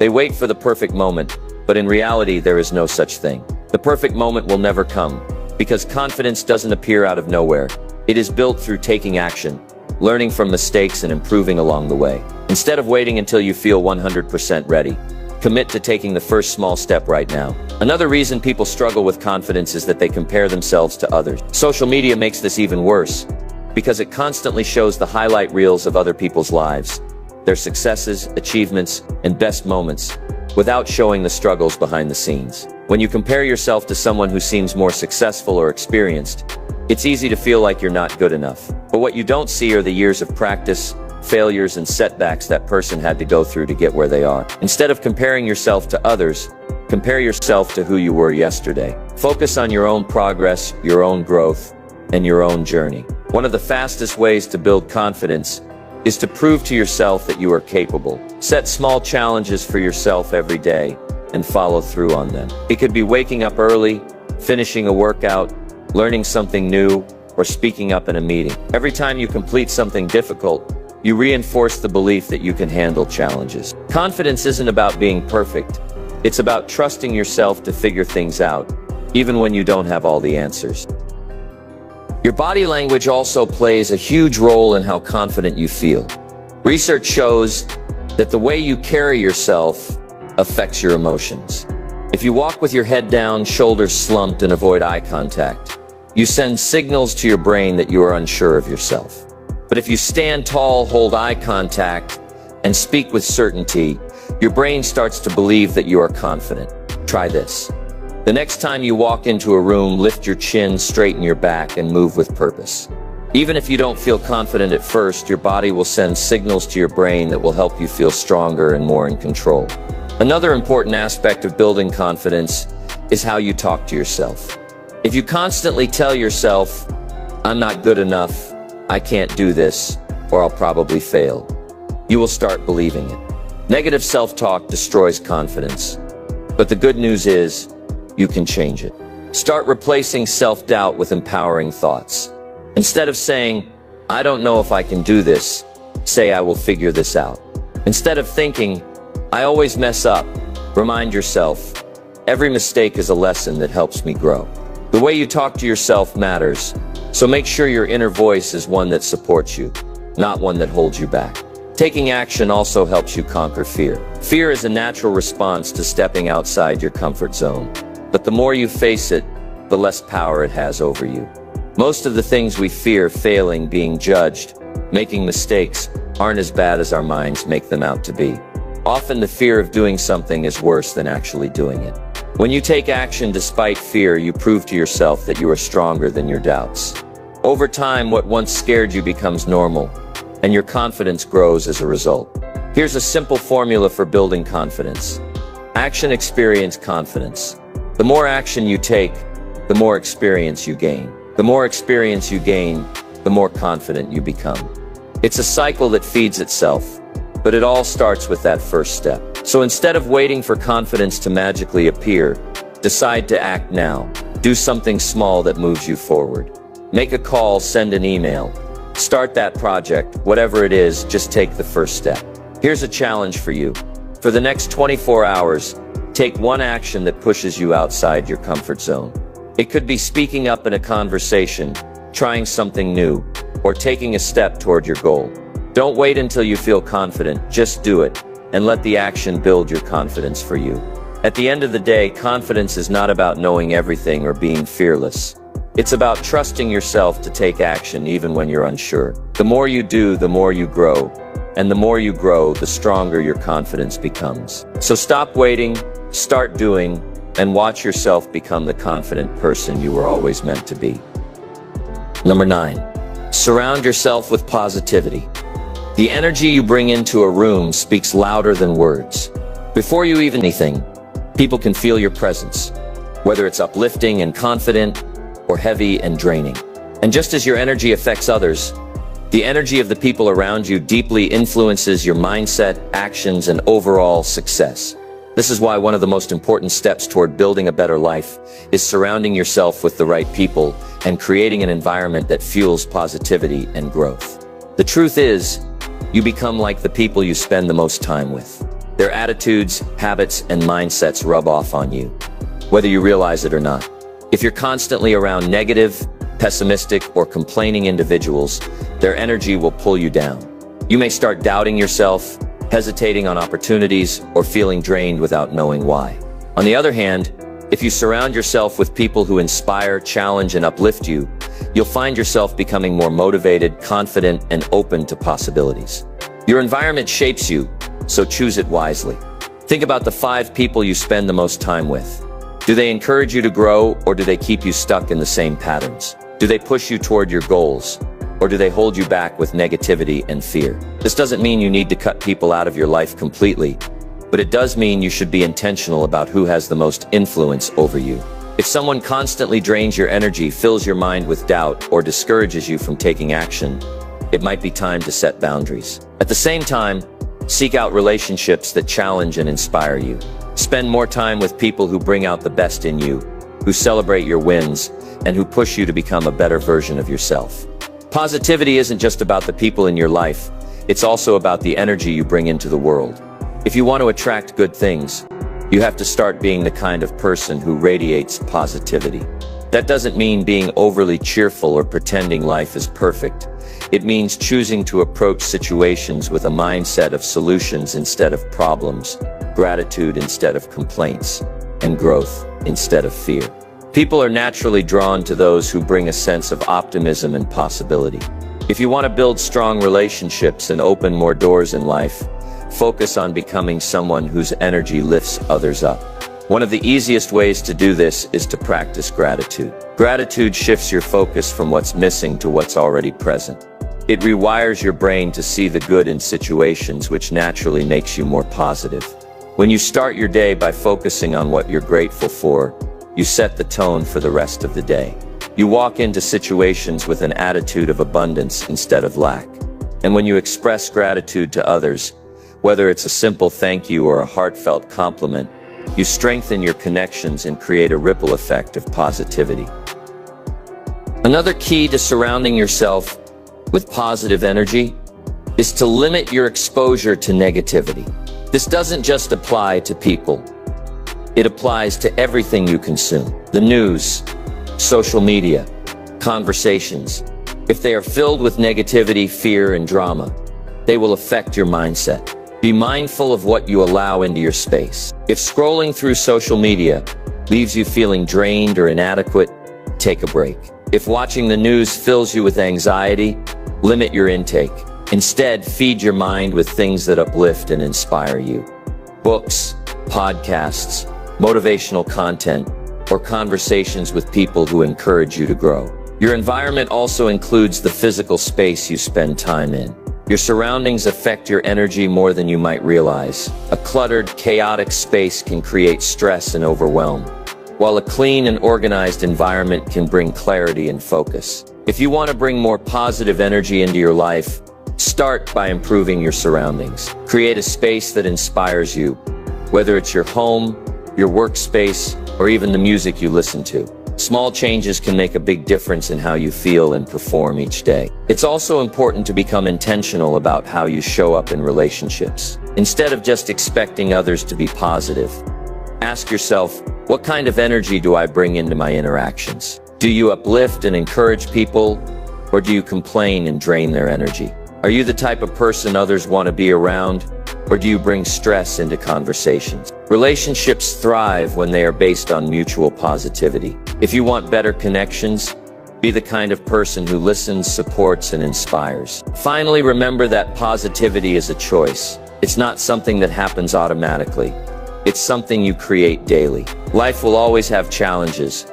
They wait for the perfect moment, but in reality, there is no such thing. The perfect moment will never come, because confidence doesn't appear out of nowhere. It is built through taking action, learning from mistakes, and improving along the way. Instead of waiting until you feel 100% ready, commit to taking the first small step right now. Another reason people struggle with confidence is that they compare themselves to others. Social media makes this even worse, because it constantly shows the highlight reels of other people's lives, their successes, achievements, and best moments, without showing the struggles behind the scenes. When you compare yourself to someone who seems more successful or experienced, it's easy to feel like you're not good enough. But what you don't see are the years of practice, failures, and setbacks that person had to go through to get where they are. Instead of comparing yourself to others, compare yourself to who you were yesterday. Focus on your own progress, your own growth, and your own journey. One of the fastest ways to build confidence is to prove to yourself that you are capable. Set small challenges for yourself every day and follow through on them. It could be waking up early, finishing a workout, learning something new, or speaking up in a meeting. Every time you complete something difficult, you reinforce the belief that you can handle challenges. Confidence isn't about being perfect. It's about trusting yourself to figure things out, even when you don't have all the answers. Your body language also plays a huge role in how confident you feel. Research shows that the way you carry yourself affects your emotions. If you walk with your head down, shoulders slumped, and avoid eye contact, you send signals to your brain that you are unsure of yourself. But if you stand tall, hold eye contact, and speak with certainty, your brain starts to believe that you are confident. Try this. The next time you walk into a room, lift your chin, straighten your back, and move with purpose. Even if you don't feel confident at first, your body will send signals to your brain that will help you feel stronger and more in control. Another important aspect of building confidence is how you talk to yourself. If you constantly tell yourself, "I'm not good enough, I can't do this, or I'll probably fail," you will start believing it. Negative self-talk destroys confidence. But the good news is, you can change it. Start replacing self-doubt with empowering thoughts. Instead of saying, "I don't know if I can do this," say, "I will figure this out." Instead of thinking, "I always mess up," remind yourself, "Every mistake is a lesson that helps me grow." The way you talk to yourself matters, so make sure your inner voice is one that supports you, not one that holds you back. Taking action also helps you conquer fear. Fear is a natural response to stepping outside your comfort zone. But the more you face it, the less power it has over you. Most of the things we fear, failing, being judged, making mistakes, aren't as bad as our minds make them out to be. Often the fear of doing something is worse than actually doing it. When you take action despite fear, you prove to yourself that you are stronger than your doubts. Over time, what once scared you becomes normal, and your confidence grows as a result. Here's a simple formula for building confidence. Action, experience, confidence. The more action you take, the more experience you gain. The more experience you gain, the more confident you become. It's a cycle that feeds itself. but it all starts with that first step. So instead of waiting for confidence to magically appear, decide to act now. Do something small that moves you forward. Make a call, send an email. Start that project. Whatever it is, just take the first step. Here's a challenge for you. For the next 24 hours, take one action that pushes you outside your comfort zone. It could be speaking up in a conversation, trying something new, or taking a step toward your goal. Don't wait until you feel confident, just do it, and let the action build your confidence for you. At the end of the day, confidence is not about knowing everything or being fearless. It's about trusting yourself to take action even when you're unsure. The more you do, the more you grow. And the more you grow, the stronger your confidence becomes. So stop waiting, start doing, and watch yourself become the confident person you were always meant to be. Number 9, surround yourself with positivity. The energy you bring into a room speaks louder than words. Before you even anything, people can feel your presence, whether it's uplifting and confident or heavy and draining. And just as your energy affects others, the energy of the people around you deeply influences your mindset, actions, and overall success. This is why one of the most important steps toward building a better life is surrounding yourself with the right people and creating an environment that fuels positivity and growth. The truth is, you become like the people you spend the most time with. Their attitudes, habits, and mindsets rub off on you, whether you realize it or not. If you're constantly around negative, pessimistic, or complaining individuals, their energy will pull you down. You may start doubting yourself, hesitating on opportunities, or feeling drained without knowing why. On the other hand, if you surround yourself with people who inspire, challenge, and uplift you, you'll find yourself becoming more motivated, confident, and open to possibilities. Your environment shapes you, so choose it wisely. Think about the 5 people you spend the most time with. Do they encourage you to grow, or do they keep you stuck in the same patterns? Do they push you toward your goals, or do they hold you back with negativity and fear? This doesn't mean you need to cut people out of your life completely, but it does mean you should be intentional about who has the most influence over you. If someone constantly drains your energy, fills your mind with doubt, or discourages you from taking action, it might be time to set boundaries. At the same time, seek out relationships that challenge and inspire you. Spend more time with people who bring out the best in you, who celebrate your wins, and who push you to become a better version of yourself. Positivity isn't just about the people in your life, it's also about the energy you bring into the world. If you want to attract good things, you have to start being the kind of person who radiates positivity. That doesn't mean being overly cheerful or pretending life is perfect. It means choosing to approach situations with a mindset of solutions instead of problems, gratitude instead of complaints, and growth instead of fear. People are naturally drawn to those who bring a sense of optimism and possibility. If you want to build strong relationships and open more doors in life, focus on becoming someone whose energy lifts others up. One of the easiest ways to do this is to practice gratitude. Gratitude shifts your focus from what's missing to what's already present. It rewires your brain to see the good in situations, which naturally makes you more positive. When you start your day by focusing on what you're grateful for, you set the tone for the rest of the day. You walk into situations with an attitude of abundance instead of lack. And when you express gratitude to others, whether it's a simple thank you or a heartfelt compliment, you strengthen your connections and create a ripple effect of positivity. Another key to surrounding yourself with positive energy is to limit your exposure to negativity. This doesn't just apply to people. It applies to everything you consume. The news, social media, conversations. If they are filled with negativity, fear, and drama, they will affect your mindset. Be mindful of what you allow into your space. If scrolling through social media leaves you feeling drained or inadequate, take a break. If watching the news fills you with anxiety, limit your intake. Instead, feed your mind with things that uplift and inspire you. Books, podcasts, motivational content, or conversations with people who encourage you to grow. Your environment also includes the physical space you spend time in. Your surroundings affect your energy more than you might realize. A cluttered, chaotic space can create stress and overwhelm, while a clean and organized environment can bring clarity and focus. If you want to bring more positive energy into your life, Start by improving your surroundings. Create a space that inspires you, whether it's your home, your workspace, or even the music you listen to. Small changes can make a big difference in how you feel and perform each day. It's also important to become intentional about how you show up in relationships. Instead of just expecting others to be positive, ask yourself, what kind of energy do I bring into my interactions? Do you uplift and encourage people, or do you complain and drain their energy? Are you the type of person others want to be around, or do you bring stress into conversations? Relationships thrive when they are based on mutual positivity. If you want better connections, be the kind of person who listens, supports, and inspires. Finally, remember that positivity is a choice. It's not something that happens automatically. It's something you create daily. Life will always have challenges,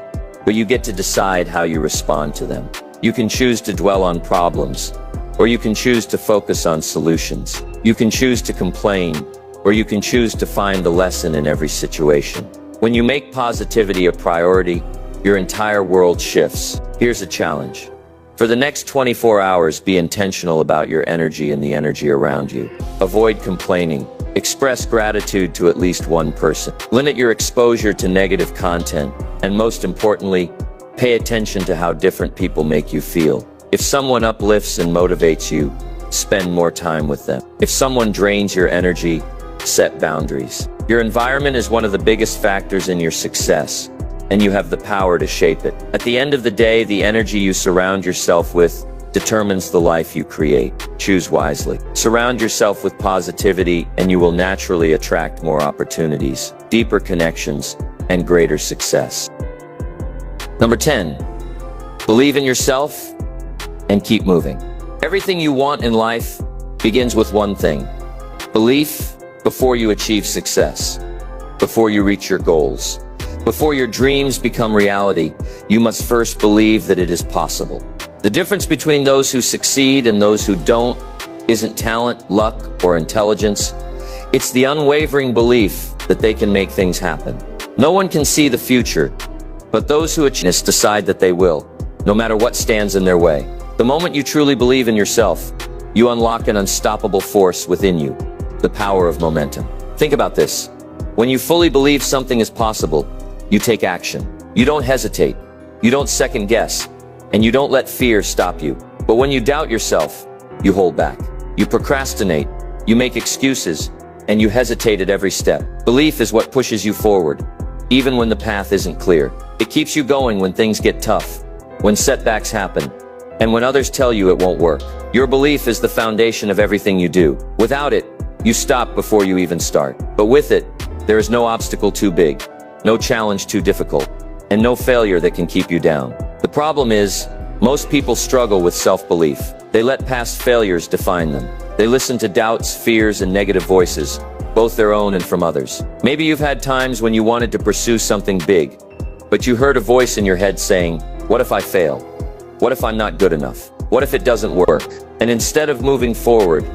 but you get to decide how you respond to them. You can choose to dwell on problems, or you can choose to focus on solutions. You can choose to complain, or you can choose to find the lesson in every situation. When you make positivity a priority, your entire world shifts. Here's a challenge. For the next 24 hours, be intentional about your energy and the energy around you. Avoid complaining. Express gratitude to at least one person. Limit your exposure to negative content. And most importantly, pay attention to how different people make you feel. If someone uplifts and motivates you, spend more time with them. If someone drains your energy, set boundaries. Your environment is one of the biggest factors in your success, and you have the power to shape it. At the end of the day, the energy you surround yourself with determines the life you create. Choose wisely. Surround yourself with positivity, and you will naturally attract more opportunities, deeper connections, and greater success. Number 10, believe in yourself and keep moving. Everything you want in life begins with one thing: belief. Before you achieve success, before you reach your goals, before your dreams become reality, you must first believe that it is possible. The difference between those who succeed and those who don't isn't talent, luck, or intelligence. It's the unwavering belief that they can make things happen. No one can see the future, but those who achieve this decide that they will, no matter what stands in their way. The moment you truly believe in yourself, you unlock an unstoppable force within you. The power of momentum. Think about this. When you fully believe something is possible, you take action. You don't hesitate. You don't second guess. And you don't let fear stop you. But when you doubt yourself, you hold back. You procrastinate. You make excuses. And you hesitate at every step. Belief is what pushes you forward, even when the path isn't clear. It keeps you going when things get tough, when setbacks happen, and when others tell you it won't work. Your belief is the foundation of everything you do. Without it, you stop before you even start. But with it, there is no obstacle too big, no challenge too difficult, and no failure that can keep you down. The problem is, most people struggle with self-belief. They let past failures define them. They listen to doubts, fears, and negative voices, both their own and from others. Maybe you've had times when you wanted to pursue something big, but you heard a voice in your head saying, "What if I fail? What if I'm not good enough? What if it doesn't work?" And instead of moving forward,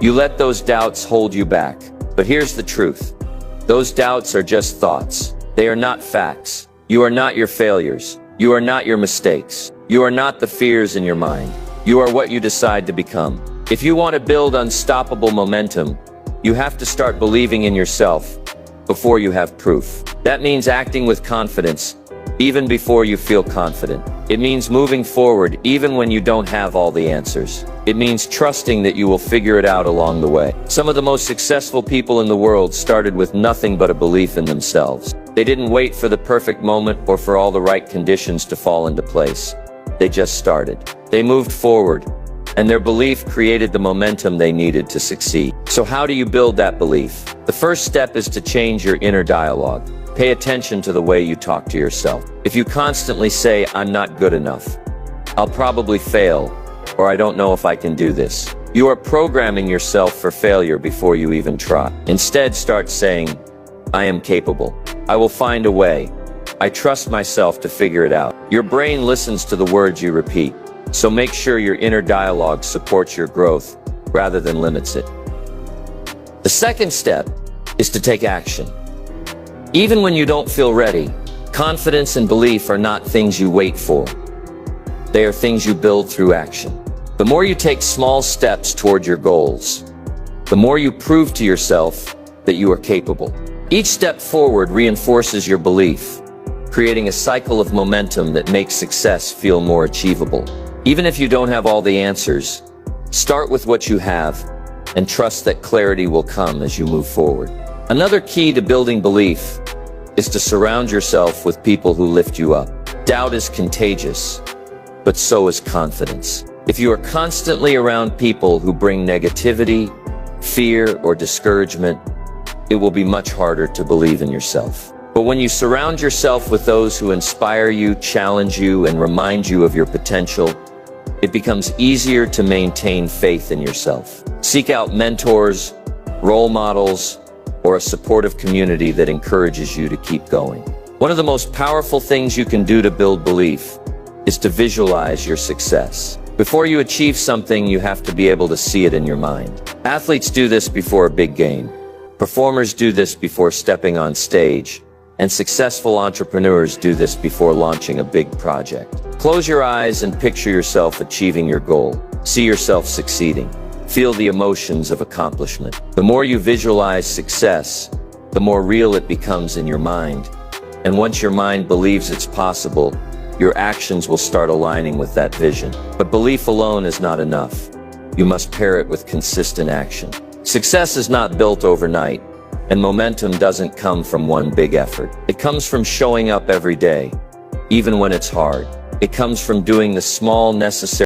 you let those doubts hold you back. But here's the truth. Those doubts are just thoughts. They are not facts. You are not your failures. You are not your mistakes. You are not the fears in your mind. You are what you decide to become. If you want to build unstoppable momentum, you have to start believing in yourself before you have proof. That means acting with confidence, even before you feel confident. It means moving forward even when you don't have all the answers. It means trusting that you will figure it out along the way. Some of the most successful people in the world started with nothing but a belief in themselves. They didn't wait for the perfect moment or for all the right conditions to fall into place. They just started. They moved forward, and their belief created the momentum they needed to succeed. So how do you build that belief? The first step is to change your inner dialogue. Pay attention to the way you talk to yourself. If you constantly say, "I'm not good enough," "I'll probably fail," or "I don't know if I can do this," you are programming yourself for failure before you even try. Instead, start saying, "I am capable. I will find a way. I trust myself to figure it out." Your brain listens to the words you repeat, so make sure your inner dialogue supports your growth rather than limits it. The second step is to take action. Even when you don't feel ready, confidence and belief are not things you wait for. They are things you build through action. The more you take small steps toward your goals, the more you prove to yourself that you are capable. Each step forward reinforces your belief, creating a cycle of momentum that makes success feel more achievable. Even if you don't have all the answers, start with what you have and trust that clarity will come as you move forward. Another key to building belief is to surround yourself with people who lift you up. Doubt is contagious, but so is confidence. If you are constantly around people who bring negativity, fear, or discouragement, it will be much harder to believe in yourself. But when you surround yourself with those who inspire you, challenge you, and remind you of your potential, it becomes easier to maintain faith in yourself. Seek out mentors, role models, or a supportive community that encourages you to keep going. One of the most powerful things you can do to build belief is to visualize your success. Before you achieve something, you have to be able to see it in your mind. Athletes do this before a big game. Performers do this before stepping on stage. And successful entrepreneurs do this before launching a big project. Close your eyes and picture yourself achieving your goal. See yourself succeeding. Feel the emotions of accomplishment. The more you visualize success, the more real it becomes in your mind. And once your mind believes it's possible, your actions will start aligning with that vision. But belief alone is not enough. You must pair it with consistent action. Success is not built overnight, and momentum doesn't come from one big effort. It comes from showing up every day, even when it's hard. It comes from doing the small necessary